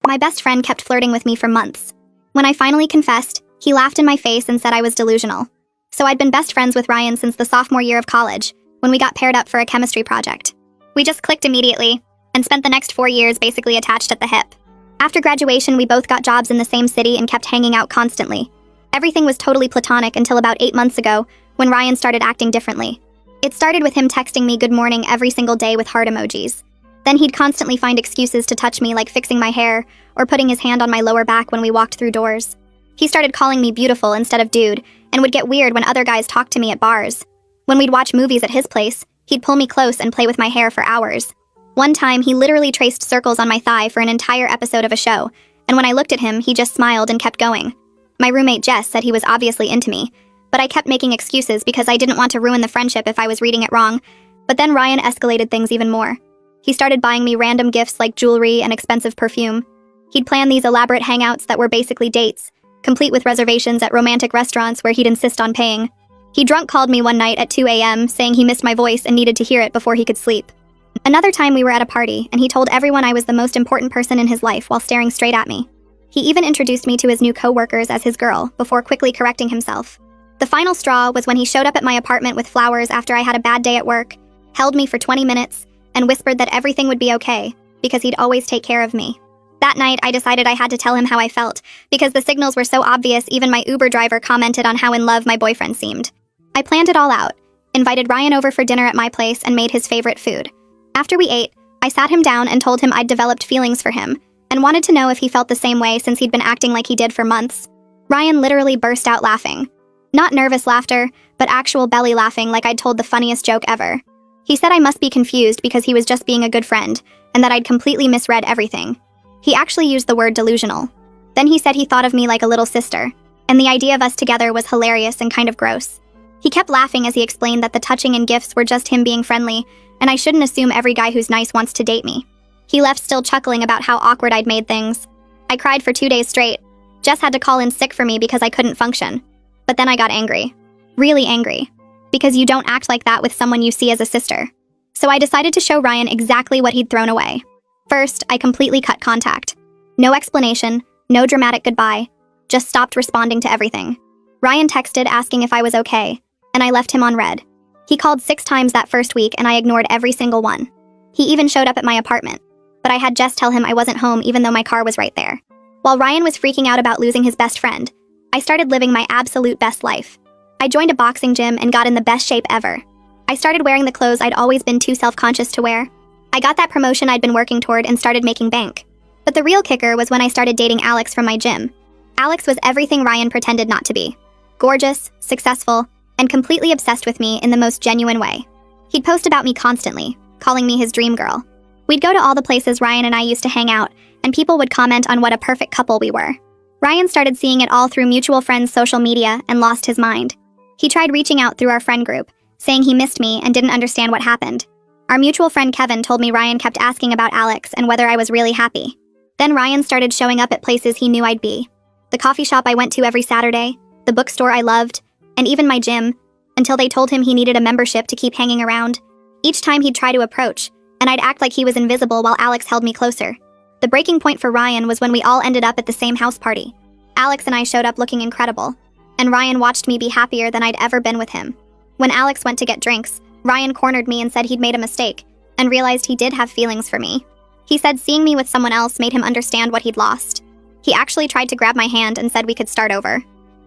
My best friend kept flirting with me for months. When I finally confessed, he laughed in my face and said I was delusional. So I'd been best friends with Ryan since the sophomore year of college, when we got paired up for a chemistry project. We just clicked immediately, and spent the next 4 years basically attached at the hip. After graduation, we both got jobs in the same city and kept hanging out constantly. Everything was totally platonic until about 8 months ago, when Ryan started acting differently. It started with him texting me good morning every single day with heart emojis. Then he'd constantly find excuses to touch me, like fixing my hair or putting his hand on my lower back when we walked through doors. He started calling me beautiful instead of dude, and would get weird when other guys talked to me at bars. When we'd watch movies at his place, he'd pull me close and play with my hair for hours. One time, he literally traced circles on my thigh for an entire episode of a show, and when I looked at him, he just smiled and kept going. My roommate Jess said he was obviously into me, but I kept making excuses because I didn't want to ruin the friendship if I was reading it wrong. But then Ryan escalated things even more. He started buying me random gifts like jewelry and expensive perfume. He'd plan these elaborate hangouts that were basically dates, complete with reservations at romantic restaurants where he'd insist on paying. He drunk called me one night at 2 a.m. saying he missed my voice and needed to hear it before he could sleep. Another time we were at a party, and he told everyone I was the most important person in his life while staring straight at me. He even introduced me to his new co-workers as his girl, before quickly correcting himself. The final straw was when he showed up at my apartment with flowers after I had a bad day at work, held me for 20 minutes, and whispered that everything would be okay, because he'd always take care of me. That night, I decided I had to tell him how I felt, because the signals were so obvious even my Uber driver commented on how in love my boyfriend seemed. I planned it all out, invited Ryan over for dinner at my place, and made his favorite food. After we ate, I sat him down and told him I'd developed feelings for him, and wanted to know if he felt the same way since he'd been acting like he did for months. Ryan literally burst out laughing. Not nervous laughter, but actual belly laughing like I'd told the funniest joke ever. He said I must be confused because he was just being a good friend, and that I'd completely misread everything. He actually used the word delusional. Then he said he thought of me like a little sister, and the idea of us together was hilarious and kind of gross. He kept laughing as he explained that the touching and gifts were just him being friendly, and I shouldn't assume every guy who's nice wants to date me. He left still chuckling about how awkward I'd made things. I cried for 2 days straight. Jess had to call in sick for me because I couldn't function. But then I got angry. Really angry. Because you don't act like that with someone you see as a sister. So I decided to show Ryan exactly what he'd thrown away. First, I completely cut contact. No explanation, no dramatic goodbye. Just stopped responding to everything. Ryan texted asking if I was okay, and I left him on read. He called 6 times that first week, and I ignored every single one. He even showed up at my apartment, but I had Jess tell him I wasn't home even though my car was right there. While Ryan was freaking out about losing his best friend, I started living my absolute best life. I joined a boxing gym and got in the best shape ever. I started wearing the clothes I'd always been too self-conscious to wear. I got that promotion I'd been working toward and started making bank. But the real kicker was when I started dating Alex from my gym. Alex was everything Ryan pretended not to be. Gorgeous, successful, and completely obsessed with me in the most genuine way. He'd post about me constantly, calling me his dream girl. We'd go to all the places Ryan and I used to hang out, and people would comment on what a perfect couple we were. Ryan started seeing it all through mutual friends' social media and lost his mind. He tried reaching out through our friend group, saying he missed me and didn't understand what happened. Our mutual friend Kevin told me Ryan kept asking about Alex and whether I was really happy. Then Ryan started showing up at places he knew I'd be. The coffee shop I went to every Saturday, the bookstore I loved, and even my gym, until they told him he needed a membership to keep hanging around. Each time he'd try to approach, and I'd act like he was invisible while Alex held me closer. The breaking point for Ryan was when we all ended up at the same house party. Alex and I showed up looking incredible, and Ryan watched me be happier than I'd ever been with him. When Alex went to get drinks, Ryan cornered me and said he'd made a mistake, and realized he did have feelings for me. He said seeing me with someone else made him understand what he'd lost. He actually tried to grab my hand and said we could start over.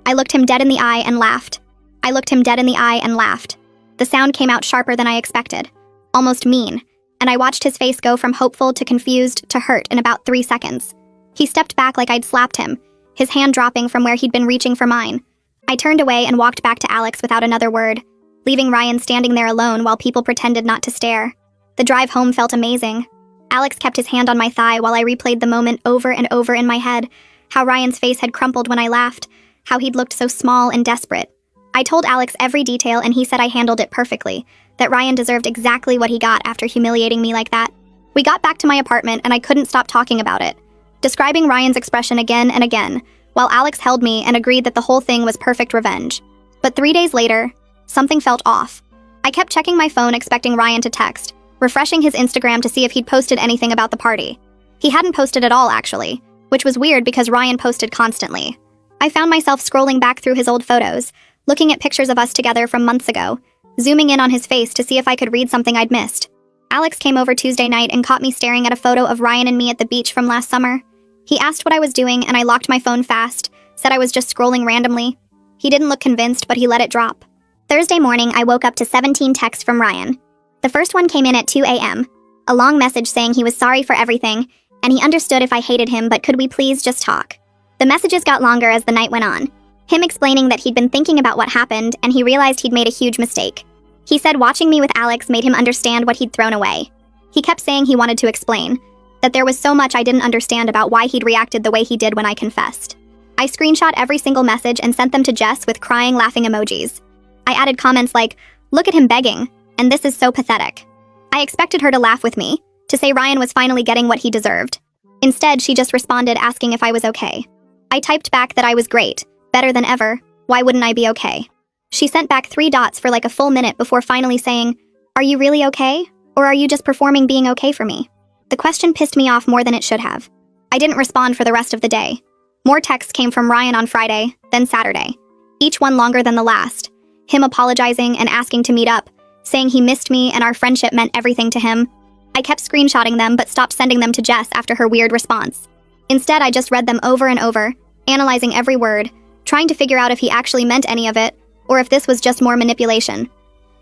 I looked him dead in the eye and laughed. I looked him dead in the eye and laughed. The sound came out sharper than I expected, almost mean, and I watched his face go from hopeful to confused to hurt in about 3 seconds. He stepped back like I'd slapped him, his hand dropping from where he'd been reaching for mine. I turned away and walked back to Alex without another word, leaving Ryan standing there alone while people pretended not to stare. The drive home felt amazing. Alex kept his hand on my thigh while I replayed the moment over and over in my head, how Ryan's face had crumpled when I laughed, how he'd looked so small and desperate. I told Alex every detail and he said I handled it perfectly, that Ryan deserved exactly what he got after humiliating me like that. We got back to my apartment and I couldn't stop talking about it, describing Ryan's expression again and again, while Alex held me and agreed that the whole thing was perfect revenge. But 3 days later, something felt off. I kept checking my phone expecting Ryan to text, refreshing his Instagram to see if he'd posted anything about the party. He hadn't posted at all, actually, which was weird because Ryan posted constantly. I found myself scrolling back through his old photos, looking at pictures of us together from months ago, zooming in on his face to see if I could read something I'd missed. Alex came over Tuesday night and caught me staring at a photo of Ryan and me at the beach from last summer. He asked what I was doing, and I locked my phone fast, said I was just scrolling randomly. He didn't look convinced, but he let it drop. Thursday morning, I woke up to 17 texts from Ryan. The first one came in at 2 a.m., a long message saying he was sorry for everything, and he understood if I hated him, but could we please just talk? The messages got longer as the night went on. Him explaining that he'd been thinking about what happened, and he realized he'd made a huge mistake. He said watching me with Alex made him understand what he'd thrown away. He kept saying he wanted to explain, that there was so much I didn't understand about why he'd reacted the way he did when I confessed. I screenshot every single message and sent them to Jess with crying, laughing emojis. I added comments like, "Look at him begging, and this is so pathetic." I expected her to laugh with me, to say Ryan was finally getting what he deserved. Instead, she just responded asking if I was okay. I typed back that I was great, better than ever, why wouldn't I be okay? She sent back 3 dots for like a full minute before finally saying, "Are you really okay? Or are you just performing being okay for me?" The question pissed me off more than it should have. I didn't respond for the rest of the day. More texts came from Ryan on Friday, then Saturday. Each one longer than the last. Him apologizing and asking to meet up, saying he missed me and our friendship meant everything to him. I kept screenshotting them but stopped sending them to Jess after her weird response. Instead, I just read them over and over, analyzing every word, trying to figure out if he actually meant any of it, or if this was just more manipulation.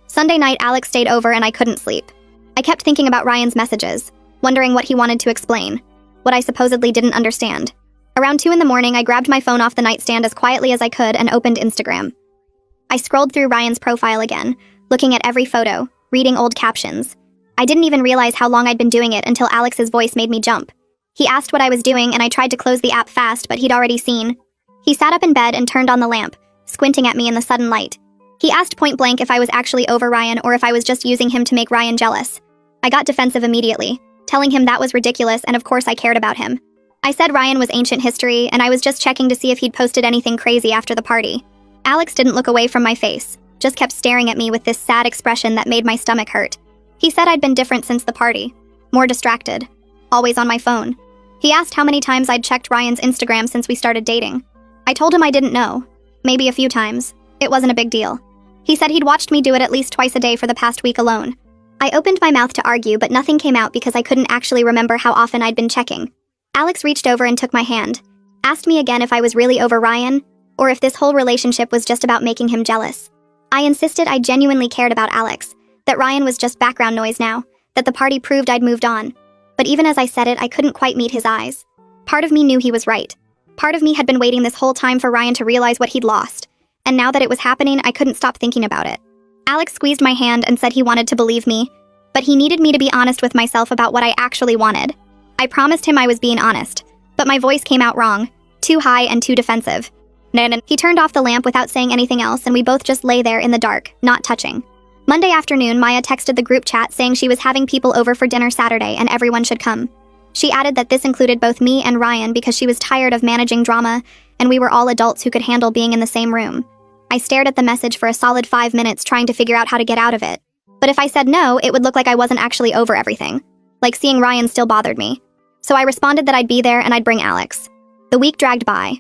Sunday night, Alex stayed over and I couldn't sleep. I kept thinking about Ryan's messages, wondering what he wanted to explain, what I supposedly didn't understand. Around 2 in the morning, I grabbed my phone off the nightstand as quietly as I could and opened Instagram. I scrolled through Ryan's profile again, looking at every photo, reading old captions. I didn't even realize how long I'd been doing it until Alex's voice made me jump. He asked what I was doing and I tried to close the app fast, but he'd already seen. He sat up in bed and turned on the lamp, squinting at me in the sudden light. He asked point blank if I was actually over Ryan or if I was just using him to make Ryan jealous. I got defensive immediately, telling him that was ridiculous and of course I cared about him. I said Ryan was ancient history and I was just checking to see if he'd posted anything crazy after the party. Alex didn't look away from my face, just kept staring at me with this sad expression that made my stomach hurt. He said I'd been different since the party, more distracted, always on my phone. He asked how many times I'd checked Ryan's Instagram since we started dating. I told him I didn't know. Maybe a few times. It wasn't a big deal. He said he'd watched me do it at least twice a day for the past week alone. I opened my mouth to argue, but nothing came out because I couldn't actually remember how often I'd been checking. Alex reached over and took my hand, asked me again if I was really over Ryan, or if this whole relationship was just about making him jealous. I insisted I genuinely cared about Alex, that Ryan was just background noise now, that the party proved I'd moved on. But even as I said it, I couldn't quite meet his eyes. Part of me knew he was right. Part of me had been waiting this whole time for Ryan to realize what he'd lost, and now that it was happening, I couldn't stop thinking about it. Alex squeezed my hand and said he wanted to believe me, but he needed me to be honest with myself about what I actually wanted. I promised him I was being honest, but my voice came out wrong, too high and too defensive. He turned off the lamp without saying anything else, and we both just lay there in the dark, not touching. Monday afternoon, Maya texted the group chat saying she was having people over for dinner Saturday and everyone should come. She added that this included both me and Ryan because she was tired of managing drama, and we were all adults who could handle being in the same room. I stared at the message for a solid 5 minutes trying to figure out how to get out of it. But if I said no, it would look like I wasn't actually over everything. Like seeing Ryan still bothered me. So I responded that I'd be there and I'd bring Alex. The week dragged by.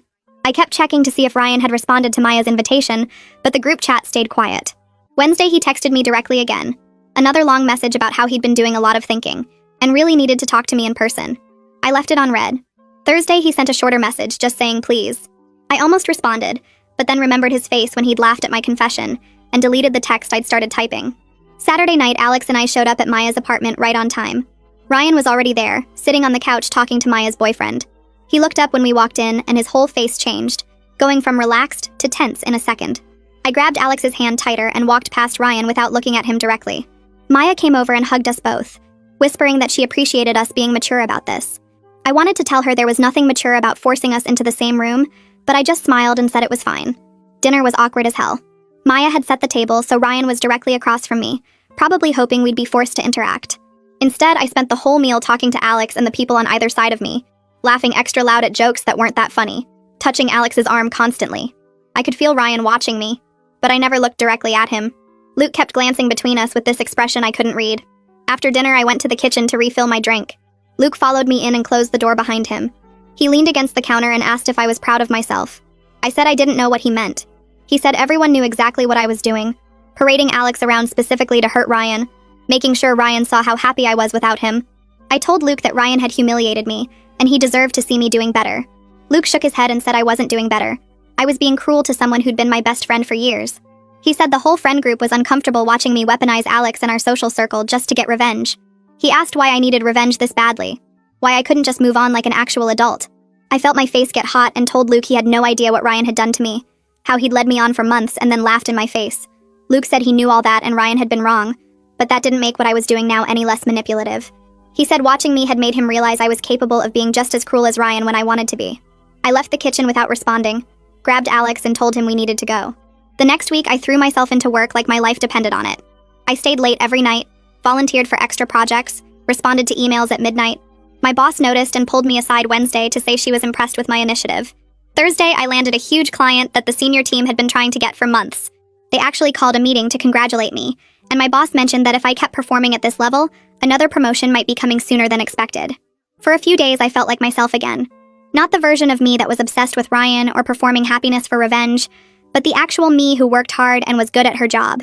I kept checking to see if Ryan had responded to Maya's invitation, but the group chat stayed quiet. Wednesday, he texted me directly again. Another long message about how he'd been doing a lot of thinking, and really needed to talk to me in person. I left it on read. Thursday, he sent a shorter message just saying please. I almost responded, but then remembered his face when he'd laughed at my confession, and deleted the text I'd started typing. Saturday night, Alex and I showed up at Maya's apartment right on time. Ryan was already there, sitting on the couch talking to Maya's boyfriend. He looked up when we walked in, and his whole face changed, going from relaxed to tense in a second. I grabbed Alex's hand tighter and walked past Ryan without looking at him directly. Maya came over and hugged us both, whispering that she appreciated us being mature about this. I wanted to tell her there was nothing mature about forcing us into the same room, but I just smiled and said it was fine. Dinner was awkward as hell. Maya had set the table, so Ryan was directly across from me, probably hoping we'd be forced to interact. Instead, I spent the whole meal talking to Alex and the people on either side of me, laughing extra loud at jokes that weren't that funny, touching Alex's arm constantly. I could feel Ryan watching me, but I never looked directly at him. Luke kept glancing between us with this expression I couldn't read. After dinner, I went to the kitchen to refill my drink. Luke followed me in and closed the door behind him. He leaned against the counter and asked if I was proud of myself. I said I didn't know what he meant. He said everyone knew exactly what I was doing, parading Alex around specifically to hurt Ryan, making sure Ryan saw how happy I was without him. I told Luke that Ryan had humiliated me, and he deserved to see me doing better. Luke shook his head and said I wasn't doing better. I was being cruel to someone who'd been my best friend for years. He said the whole friend group was uncomfortable watching me weaponize Alex in our social circle just to get revenge. He asked why I needed revenge this badly, why I couldn't just move on like an actual adult. I felt my face get hot and told Luke he had no idea what Ryan had done to me, how he'd led me on for months and then laughed in my face. Luke said he knew all that and Ryan had been wrong, but that didn't make what I was doing now any less manipulative. He said watching me had made him realize I was capable of being just as cruel as Ryan when I wanted to be. I left the kitchen without responding, grabbed Alex and told him we needed to go. The next week, I threw myself into work like my life depended on it. I stayed late every night, volunteered for extra projects, responded to emails at midnight. My boss noticed and pulled me aside Wednesday to say she was impressed with my initiative. Thursday, I landed a huge client that the senior team had been trying to get for months. They actually called a meeting to congratulate me, and my boss mentioned that if I kept performing at this level, another promotion might be coming sooner than expected. For a few days, I felt like myself again. Not the version of me that was obsessed with Ryan or performing happiness for revenge, but the actual me who worked hard and was good at her job.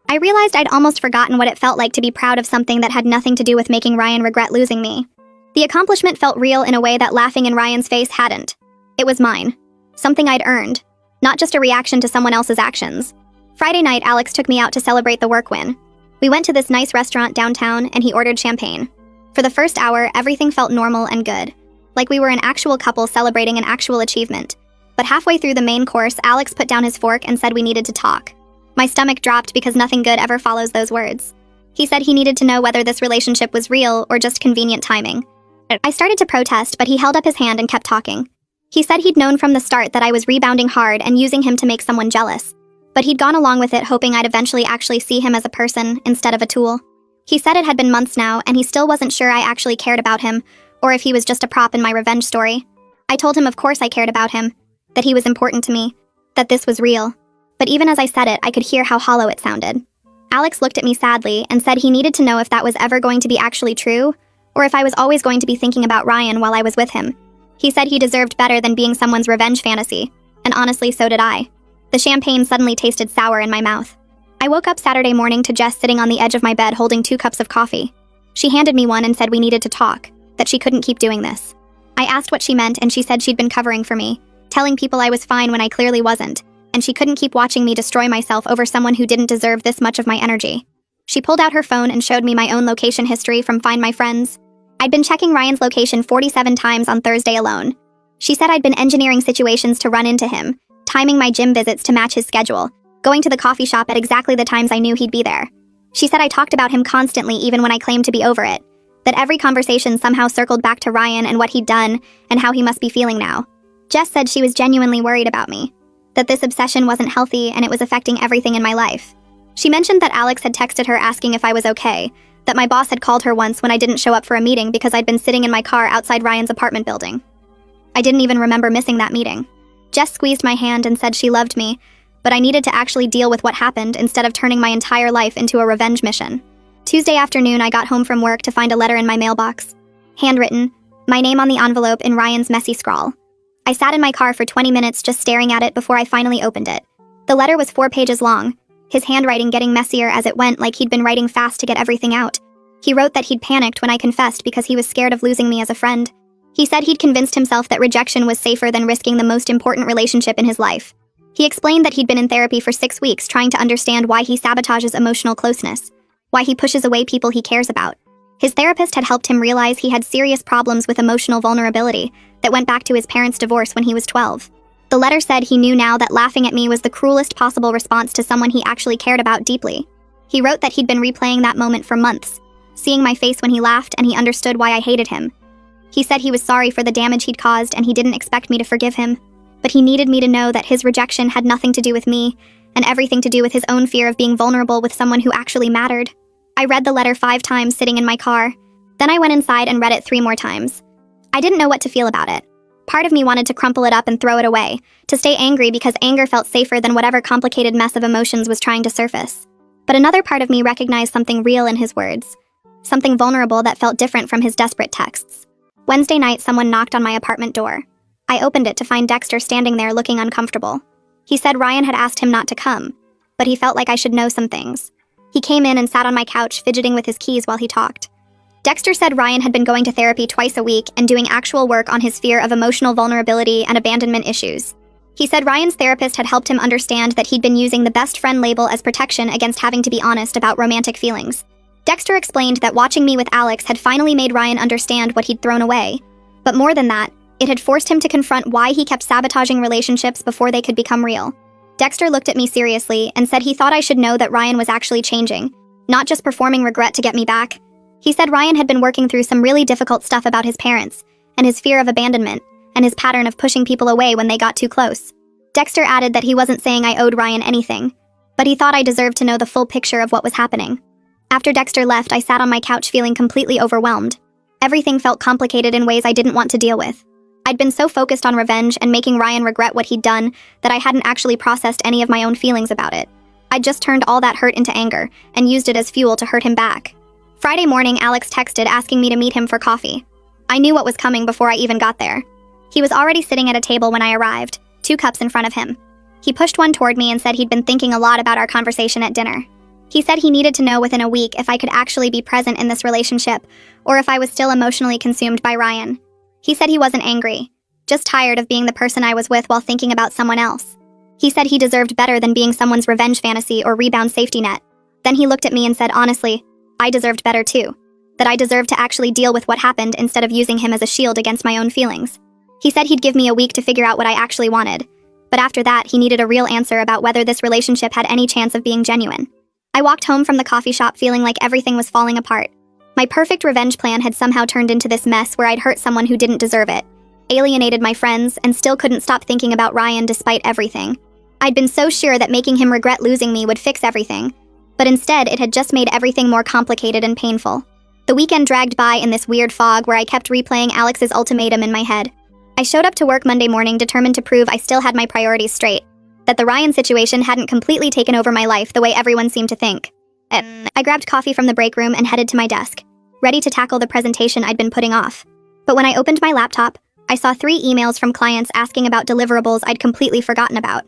I realized I'd almost forgotten what it felt like to be proud of something that had nothing to do with making Ryan regret losing me. The accomplishment felt real in a way that laughing in Ryan's face hadn't. It was mine. Something I'd earned. Not just a reaction to someone else's actions. Friday night, Alex took me out to celebrate the work win. We went to this nice restaurant downtown and he ordered champagne. For the first hour, everything felt normal and good. Like we were an actual couple celebrating an actual achievement. But halfway through the main course, Alex put down his fork and said we needed to talk. My stomach dropped because nothing good ever follows those words. He said he needed to know whether this relationship was real or just convenient timing. I started to protest, but he held up his hand and kept talking. He said he'd known from the start that I was rebounding hard and using him to make someone jealous. But he'd gone along with it hoping I'd eventually actually see him as a person instead of a tool. He said it had been months now and he still wasn't sure I actually cared about him, or if he was just a prop in my revenge story. I told him of course I cared about him, that he was important to me, that this was real. But even as I said it, I could hear how hollow it sounded. Alex looked at me sadly and said he needed to know if that was ever going to be actually true, or if I was always going to be thinking about Ryan while I was with him. He said he deserved better than being someone's revenge fantasy, and honestly, so did I. The champagne suddenly tasted sour in my mouth. I woke up Saturday morning to Jess sitting on the edge of my bed holding 2 cups of coffee. She handed me one and said we needed to talk, that she couldn't keep doing this. I asked what she meant and she said she'd been covering for me, telling people I was fine when I clearly wasn't, and she couldn't keep watching me destroy myself over someone who didn't deserve this much of my energy. She pulled out her phone and showed me my own location history from Find My Friends. I'd been checking Ryan's location 47 times on Thursday alone. She said I'd been engineering situations to run into him, timing my gym visits to match his schedule, going to the coffee shop at exactly the times I knew he'd be there. She said I talked about him constantly even when I claimed to be over it, that every conversation somehow circled back to Ryan and what he'd done and how he must be feeling now. Jess said she was genuinely worried about me, that this obsession wasn't healthy and it was affecting everything in my life. She mentioned that Alex had texted her asking if I was okay, that my boss had called her once when I didn't show up for a meeting because I'd been sitting in my car outside Ryan's apartment building. I didn't even remember missing that meeting. Jess squeezed my hand and said she loved me, but I needed to actually deal with what happened instead of turning my entire life into a revenge mission. Tuesday afternoon, I got home from work to find a letter in my mailbox. Handwritten, my name on the envelope in Ryan's messy scrawl. I sat in my car for 20 minutes just staring at it before I finally opened it. The letter was 4 pages long, his handwriting getting messier as it went like he'd been writing fast to get everything out. He wrote that he'd panicked when I confessed because he was scared of losing me as a friend. He said he'd convinced himself that rejection was safer than risking the most important relationship in his life. He explained that he'd been in therapy for 6 weeks trying to understand why he sabotages emotional closeness, why he pushes away people he cares about. His therapist had helped him realize he had serious problems with emotional vulnerability that went back to his parents' divorce when he was 12. The letter said he knew now that laughing at me was the cruelest possible response to someone he actually cared about deeply. He wrote that he'd been replaying that moment for months, seeing my face when he laughed, and he understood why I hated him. He said he was sorry for the damage he'd caused and he didn't expect me to forgive him, but he needed me to know that his rejection had nothing to do with me and everything to do with his own fear of being vulnerable with someone who actually mattered. I read the letter 5 times sitting in my car. Then I went inside and read it 3 more times. I didn't know what to feel about it. Part of me wanted to crumple it up and throw it away, to stay angry because anger felt safer than whatever complicated mess of emotions was trying to surface. But another part of me recognized something real in his words. something vulnerable that felt different from his desperate texts. Wednesday night, someone knocked on my apartment door. I opened it to find Dexter standing there looking uncomfortable. He said Ryan had asked him not to come, but he felt like I should know some things. He came in and sat on my couch, fidgeting with his keys while he talked. Dexter said Ryan had been going to therapy twice a week and doing actual work on his fear of emotional vulnerability and abandonment issues. He said Ryan's therapist had helped him understand that he'd been using the best friend label as protection against having to be honest about romantic feelings. Dexter explained that watching me with Alex had finally made Ryan understand what he'd thrown away. But more than that, it had forced him to confront why he kept sabotaging relationships before they could become real. Dexter looked at me seriously and said he thought I should know that Ryan was actually changing, not just performing regret to get me back. He said Ryan had been working through some really difficult stuff about his parents, and his fear of abandonment, and his pattern of pushing people away when they got too close. Dexter added that he wasn't saying I owed Ryan anything, but he thought I deserved to know the full picture of what was happening. After Dexter left, I sat on my couch feeling completely overwhelmed. Everything felt complicated in ways I didn't want to deal with. I'd been so focused on revenge and making Ryan regret what he'd done that I hadn't actually processed any of my own feelings about it. I'd just turned all that hurt into anger and used it as fuel to hurt him back. Friday morning, Alex texted asking me to meet him for coffee. I knew what was coming before I even got there. He was already sitting at a table when I arrived, 2 cups in front of him. He pushed one toward me and said he'd been thinking a lot about our conversation at dinner. He said he needed to know within a week if I could actually be present in this relationship, or if I was still emotionally consumed by Ryan. He said he wasn't angry, just tired of being the person I was with while thinking about someone else. He said he deserved better than being someone's revenge fantasy or rebound safety net. Then he looked at me and said, honestly, I deserved better too. That I deserved to actually deal with what happened instead of using him as a shield against my own feelings. He said he'd give me a week to figure out what I actually wanted, but after that, he needed a real answer about whether this relationship had any chance of being genuine. I walked home from the coffee shop feeling like everything was falling apart. My perfect revenge plan had somehow turned into this mess where I'd hurt someone who didn't deserve it, alienated my friends, and still couldn't stop thinking about Ryan despite everything. I'd been so sure that making him regret losing me would fix everything, but instead it had just made everything more complicated and painful. The weekend dragged by in this weird fog where I kept replaying Alex's ultimatum in my head. I showed up to work Monday morning determined to prove I still had my priorities straight, that the Ryan situation hadn't completely taken over my life the way everyone seemed to think. I grabbed coffee from the break room and headed to my desk, ready to tackle the presentation I'd been putting off. But when I opened my laptop, I saw 3 emails from clients asking about deliverables I'd completely forgotten about.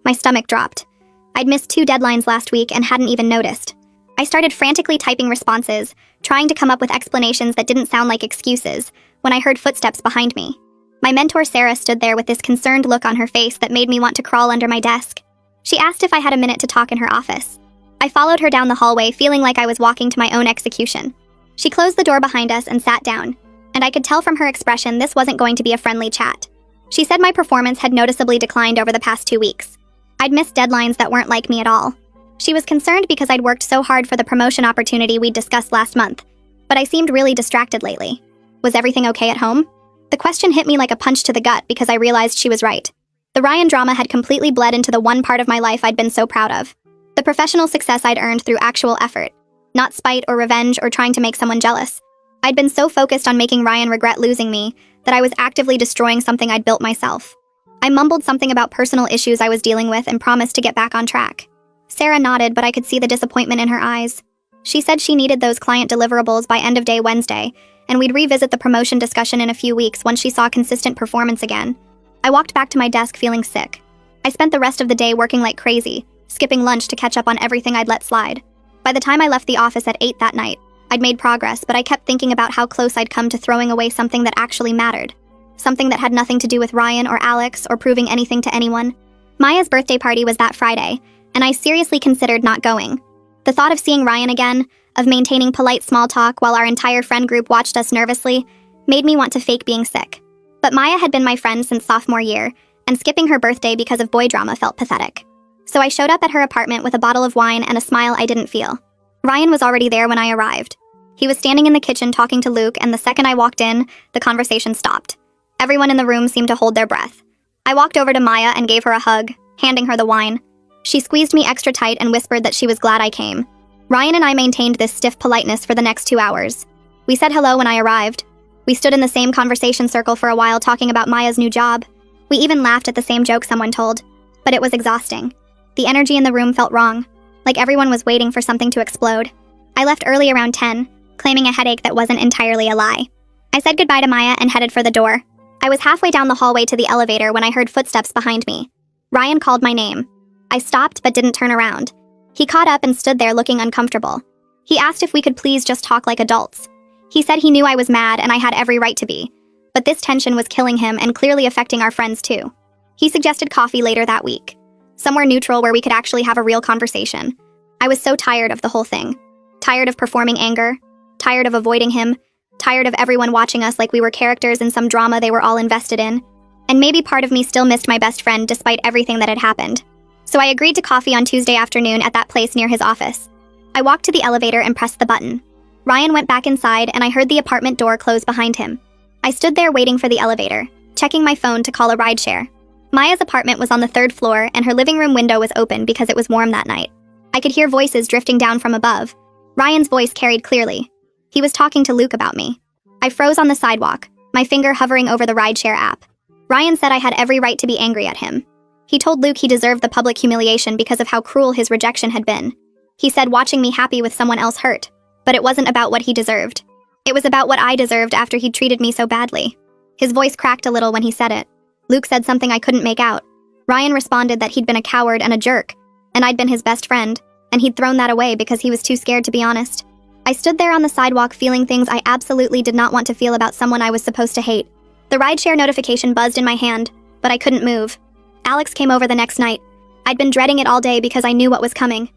My stomach dropped. I'd missed 2 deadlines last week and hadn't even noticed. I started frantically typing responses, trying to come up with explanations that didn't sound like excuses, when I heard footsteps behind me. My mentor Sarah stood there with this concerned look on her face that made me want to crawl under my desk. She asked if I had a minute to talk in her office. I followed her down the hallway, feeling like I was walking to my own execution. She closed the door behind us and sat down, and I could tell from her expression this wasn't going to be a friendly chat. She said my performance had noticeably declined over the past 2 weeks. I'd missed deadlines that weren't like me at all. She was concerned because I'd worked so hard for the promotion opportunity we'd discussed last month, but I seemed really distracted lately. Was everything okay at home? The question hit me like a punch to the gut because I realized she was right. The Ryan drama had completely bled into the one part of my life I'd been so proud of. The professional success I'd earned through actual effort, not spite or revenge or trying to make someone jealous. I'd been so focused on making Ryan regret losing me that I was actively destroying something I'd built myself. I mumbled something about personal issues I was dealing with and promised to get back on track. Sarah nodded, but I could see the disappointment in her eyes. She said she needed those client deliverables by end of day Wednesday, and we'd revisit the promotion discussion in a few weeks once she saw consistent performance again. I walked back to my desk feeling sick. I spent the rest of the day working like crazy, skipping lunch to catch up on everything I'd let slide. By the time I left the office at 8 that night, I'd made progress, but I kept thinking about how close I'd come to throwing away something that actually mattered. Something that had nothing to do with Ryan or Alex or proving anything to anyone. Maya's birthday party was that Friday, and I seriously considered not going. The thought of seeing Ryan again, of maintaining polite small talk while our entire friend group watched us nervously, made me want to fake being sick. But Maya had been my friend since sophomore year, and skipping her birthday because of boy drama felt pathetic. So I showed up at her apartment with a bottle of wine and a smile I didn't feel. Ryan was already there when I arrived. He was standing in the kitchen talking to Luke, and the second I walked in, the conversation stopped. Everyone in the room seemed to hold their breath. I walked over to Maya and gave her a hug, handing her the wine. She squeezed me extra tight and whispered that she was glad I came. Ryan and I maintained this stiff politeness for the next 2 hours. We said hello when I arrived. We stood in the same conversation circle for a while talking about Maya's new job. We even laughed at the same joke someone told. But it was exhausting. The energy in the room felt wrong, like everyone was waiting for something to explode. I left early around 10, claiming a headache that wasn't entirely a lie. I said goodbye to Maya and headed for the door. I was halfway down the hallway to the elevator when I heard footsteps behind me. Ryan called my name. I stopped but didn't turn around. He caught up and stood there looking uncomfortable. He asked if we could please just talk like adults. He said he knew I was mad and I had every right to be, but this tension was killing him and clearly affecting our friends too. He suggested coffee later that week, somewhere neutral where we could actually have a real conversation. I was so tired of the whole thing. Tired of performing anger, tired of avoiding him, tired of everyone watching us like we were characters in some drama they were all invested in. And maybe part of me still missed my best friend despite everything that had happened. So I agreed to coffee on Tuesday afternoon at that place near his office. I walked to the elevator and pressed the button. Ryan went back inside and I heard the apartment door close behind him. I stood there waiting for the elevator, checking my phone to call a rideshare. Maya's apartment was on the 3rd floor and her living room window was open because it was warm that night. I could hear voices drifting down from above. Ryan's voice carried clearly. He was talking to Luke about me. I froze on the sidewalk, my finger hovering over the rideshare app. Ryan said I had every right to be angry at him. He told Luke he deserved the public humiliation because of how cruel his rejection had been. He said watching me happy with someone else hurt, but it wasn't about what he deserved. It was about what I deserved after he'd treated me so badly. His voice cracked a little when he said it. Luke said something I couldn't make out. Ryan responded that he'd been a coward and a jerk, and I'd been his best friend, and he'd thrown that away because he was too scared to be honest. I stood there on the sidewalk feeling things I absolutely did not want to feel about someone I was supposed to hate. The rideshare notification buzzed in my hand, but I couldn't move. Alex came over the next night. I'd been dreading it all day because I knew what was coming.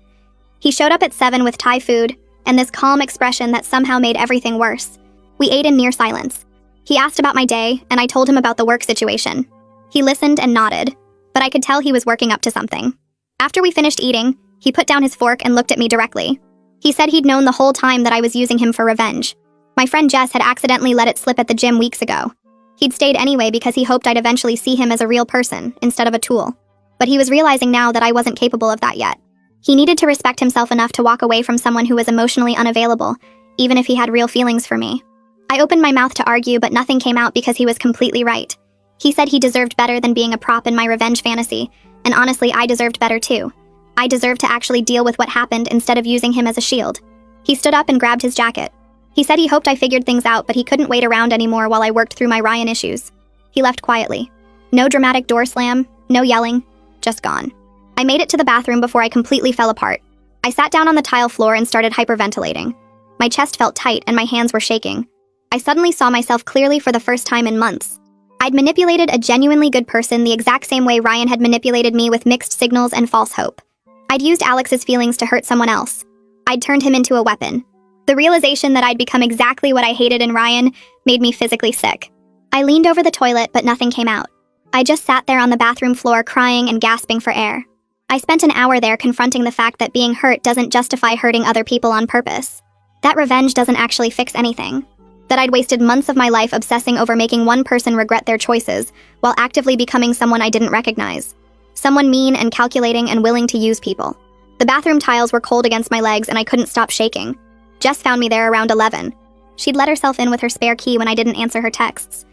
He showed up at 7 with Thai food, and this calm expression that somehow made everything worse. We ate in near silence. He asked about my day, and I told him about the work situation. He listened and nodded, but I could tell he was working up to something. After we finished eating, he put down his fork and looked at me directly. He said he'd known the whole time that I was using him for revenge. My friend Jess had accidentally let it slip at the gym weeks ago. He'd stayed anyway because he hoped I'd eventually see him as a real person instead of a tool. But he was realizing now that I wasn't capable of that yet. He needed to respect himself enough to walk away from someone who was emotionally unavailable, even if he had real feelings for me. I opened my mouth to argue, but nothing came out because he was completely right. He said he deserved better than being a prop in my revenge fantasy, and honestly, I deserved better too. I deserved to actually deal with what happened instead of using him as a shield. He stood up and grabbed his jacket. He said he hoped I figured things out, but he couldn't wait around anymore while I worked through my Ryan issues. He left quietly. No dramatic door slam, no yelling, just gone. I made it to the bathroom before I completely fell apart. I sat down on the tile floor and started hyperventilating. My chest felt tight and my hands were shaking. I suddenly saw myself clearly for the first time in months. I'd manipulated a genuinely good person the exact same way Ryan had manipulated me with mixed signals and false hope. I'd used Alex's feelings to hurt someone else. I'd turned him into a weapon. The realization that I'd become exactly what I hated in Ryan made me physically sick. I leaned over the toilet, but nothing came out. I just sat there on the bathroom floor crying and gasping for air. I spent an hour there confronting the fact that being hurt doesn't justify hurting other people on purpose. That revenge doesn't actually fix anything. That I'd wasted months of my life obsessing over making one person regret their choices, while actively becoming someone I didn't recognize. Someone mean and calculating and willing to use people. The bathroom tiles were cold against my legs and I couldn't stop shaking. Jess found me there around 11. She'd let herself in with her spare key when I didn't answer her texts.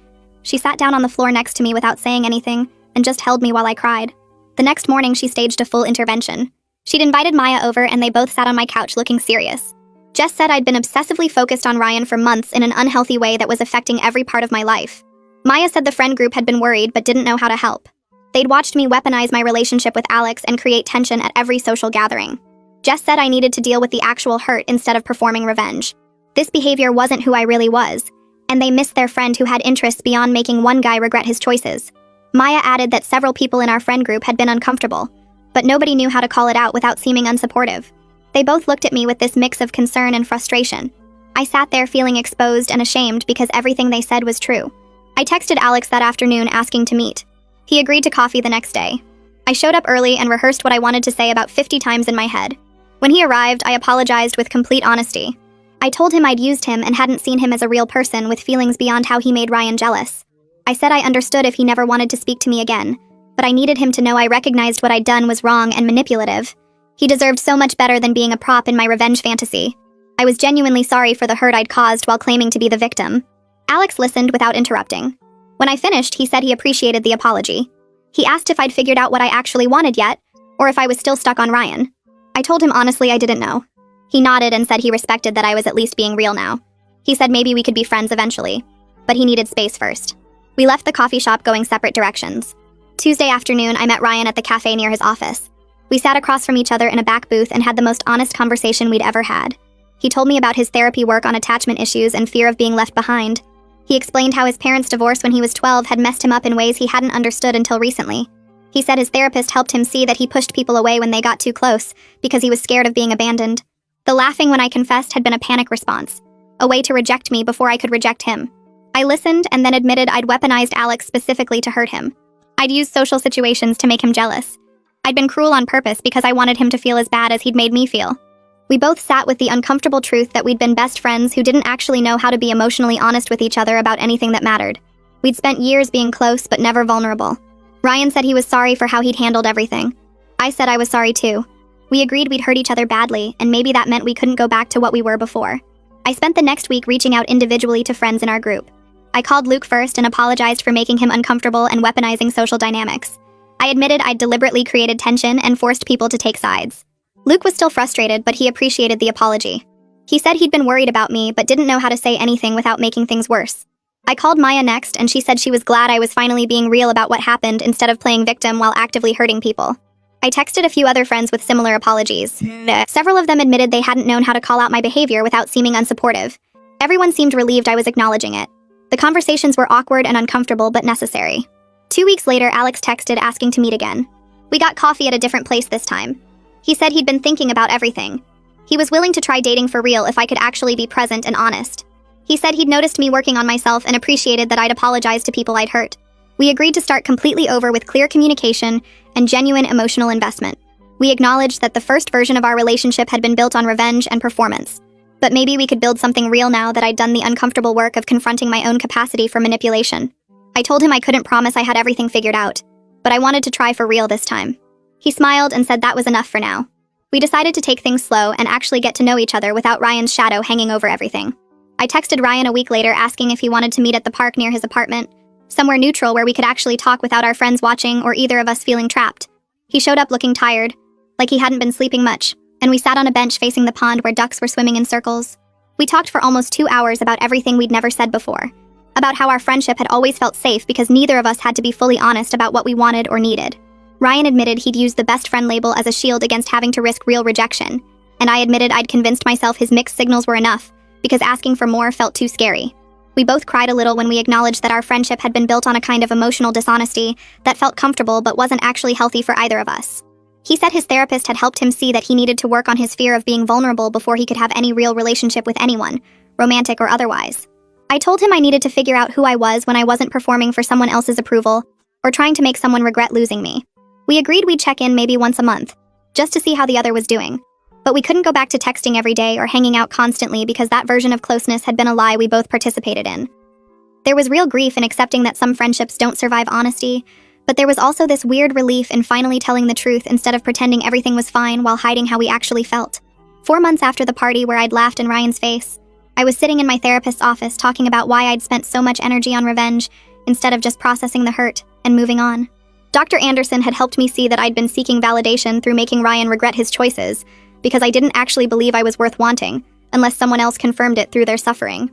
She sat down on the floor next to me without saying anything and just held me while I cried. The next morning, she staged a full intervention. She'd invited Maya over and they both sat on my couch looking serious. Jess said I'd been obsessively focused on Ryan for months in an unhealthy way that was affecting every part of my life. Maya said the friend group had been worried but didn't know how to help. They'd watched me weaponize my relationship with Alex and create tension at every social gathering. Jess said I needed to deal with the actual hurt instead of performing revenge. This behavior wasn't who I really was, and they missed their friend who had interests beyond making one guy regret his choices. Maya added that several people in our friend group had been uncomfortable, but nobody knew how to call it out without seeming unsupportive. They both looked at me with this mix of concern and frustration. I sat there feeling exposed and ashamed because everything they said was true. I texted Alex that afternoon asking to meet. He agreed to coffee the next day. I showed up early and rehearsed what I wanted to say about 50 times in my head. When he arrived, I apologized with complete honesty. I told him I'd used him and hadn't seen him as a real person with feelings beyond how he made Ryan jealous. I said I understood if he never wanted to speak to me again, but I needed him to know I recognized what I'd done was wrong and manipulative. He deserved so much better than being a prop in my revenge fantasy. I was genuinely sorry for the hurt I'd caused while claiming to be the victim. Alex listened without interrupting. When I finished, he said he appreciated the apology. He asked if I'd figured out what I actually wanted yet, or if I was still stuck on Ryan. I told him honestly I didn't know. He nodded and said he respected that I was at least being real now. He said maybe we could be friends eventually, but he needed space first. We left the coffee shop going separate directions. Tuesday afternoon, I met Ryan at the cafe near his office. We sat across from each other in a back booth and had the most honest conversation we'd ever had. He told me about his therapy work on attachment issues and fear of being left behind. He explained how his parents' divorce when he was 12 had messed him up in ways he hadn't understood until recently. He said his therapist helped him see that he pushed people away when they got too close because he was scared of being abandoned. The laughing when I confessed had been a panic response, a way to reject me before I could reject him. I listened and then admitted I'd weaponized Alex specifically to hurt him. I'd used social situations to make him jealous. I'd been cruel on purpose because I wanted him to feel as bad as he'd made me feel. We both sat with the uncomfortable truth that we'd been best friends who didn't actually know how to be emotionally honest with each other about anything that mattered. We'd spent years being close but never vulnerable. Ryan said he was sorry for how he'd handled everything. I said I was sorry too. We agreed we'd hurt each other badly, and maybe that meant we couldn't go back to what we were before. I spent the next week reaching out individually to friends in our group. I called Luke first and apologized for making him uncomfortable and weaponizing social dynamics. I admitted I'd deliberately created tension and forced people to take sides. Luke was still frustrated, but he appreciated the apology. He said he'd been worried about me, but didn't know how to say anything without making things worse. I called Maya next, and she said she was glad I was finally being real about what happened instead of playing victim while actively hurting people. I texted a few other friends with similar apologies. Several of them admitted they hadn't known how to call out my behavior without seeming unsupportive. Everyone seemed relieved I was acknowledging it. The conversations were awkward and uncomfortable, but necessary. 2 weeks later, Alex texted asking to meet again. We got coffee at a different place this time. He said he'd been thinking about everything. He was willing to try dating for real if I could actually be present and honest. He said he'd noticed me working on myself and appreciated that I'd apologized to people I'd hurt. We agreed to start completely over with clear communication and genuine emotional investment. We acknowledged that the first version of our relationship had been built on revenge and performance. But maybe we could build something real now that I'd done the uncomfortable work of confronting my own capacity for manipulation. I told him I couldn't promise I had everything figured out, but I wanted to try for real this time. He smiled and said that was enough for now. We decided to take things slow and actually get to know each other without Ryan's shadow hanging over everything. I texted Ryan a week later asking if he wanted to meet at the park near his apartment, somewhere neutral where we could actually talk without our friends watching or either of us feeling trapped. He showed up looking tired, like he hadn't been sleeping much, and we sat on a bench facing the pond where ducks were swimming in circles. We talked for almost 2 hours about everything we'd never said before, about how our friendship had always felt safe because neither of us had to be fully honest about what we wanted or needed. Ryan admitted he'd used the best friend label as a shield against having to risk real rejection, and I admitted I'd convinced myself his mixed signals were enough because asking for more felt too scary. We both cried a little when we acknowledged that our friendship had been built on a kind of emotional dishonesty that felt comfortable but wasn't actually healthy for either of us. He said his therapist had helped him see that he needed to work on his fear of being vulnerable before he could have any real relationship with anyone, romantic or otherwise. I told him I needed to figure out who I was when I wasn't performing for someone else's approval or trying to make someone regret losing me. We agreed we'd check in maybe once a month, just to see how the other was doing. But we couldn't go back to texting every day or hanging out constantly because that version of closeness had been a lie we both participated in. There was real grief in accepting that some friendships don't survive honesty, but there was also this weird relief in finally telling the truth instead of pretending everything was fine while hiding how we actually felt. 4 months after the party where I'd laughed in Ryan's face, I was sitting in my therapist's office talking about why I'd spent so much energy on revenge instead of just processing the hurt and moving on. Dr. Anderson had helped me see that I'd been seeking validation through making Ryan regret his choices because I didn't actually believe I was worth wanting unless someone else confirmed it through their suffering.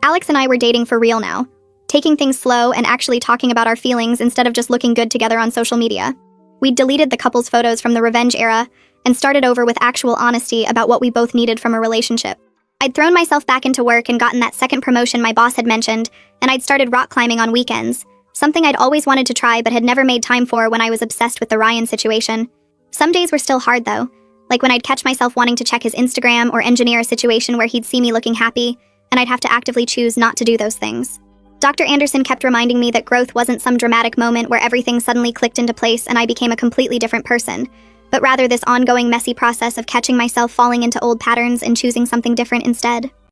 Alex and I were dating for real now, taking things slow and actually talking about our feelings instead of just looking good together on social media. We'd deleted the couple's photos from the revenge era and started over with actual honesty about what we both needed from a relationship. I'd thrown myself back into work and gotten that second promotion my boss had mentioned, and I'd started rock climbing on weekends, something I'd always wanted to try but had never made time for when I was obsessed with the Ryan situation. Some days were still hard though, like when I'd catch myself wanting to check his Instagram or engineer a situation where he'd see me looking happy, and I'd have to actively choose not to do those things. Dr. Anderson kept reminding me that growth wasn't some dramatic moment where everything suddenly clicked into place and I became a completely different person, but rather this ongoing messy process of catching myself falling into old patterns and choosing something different instead.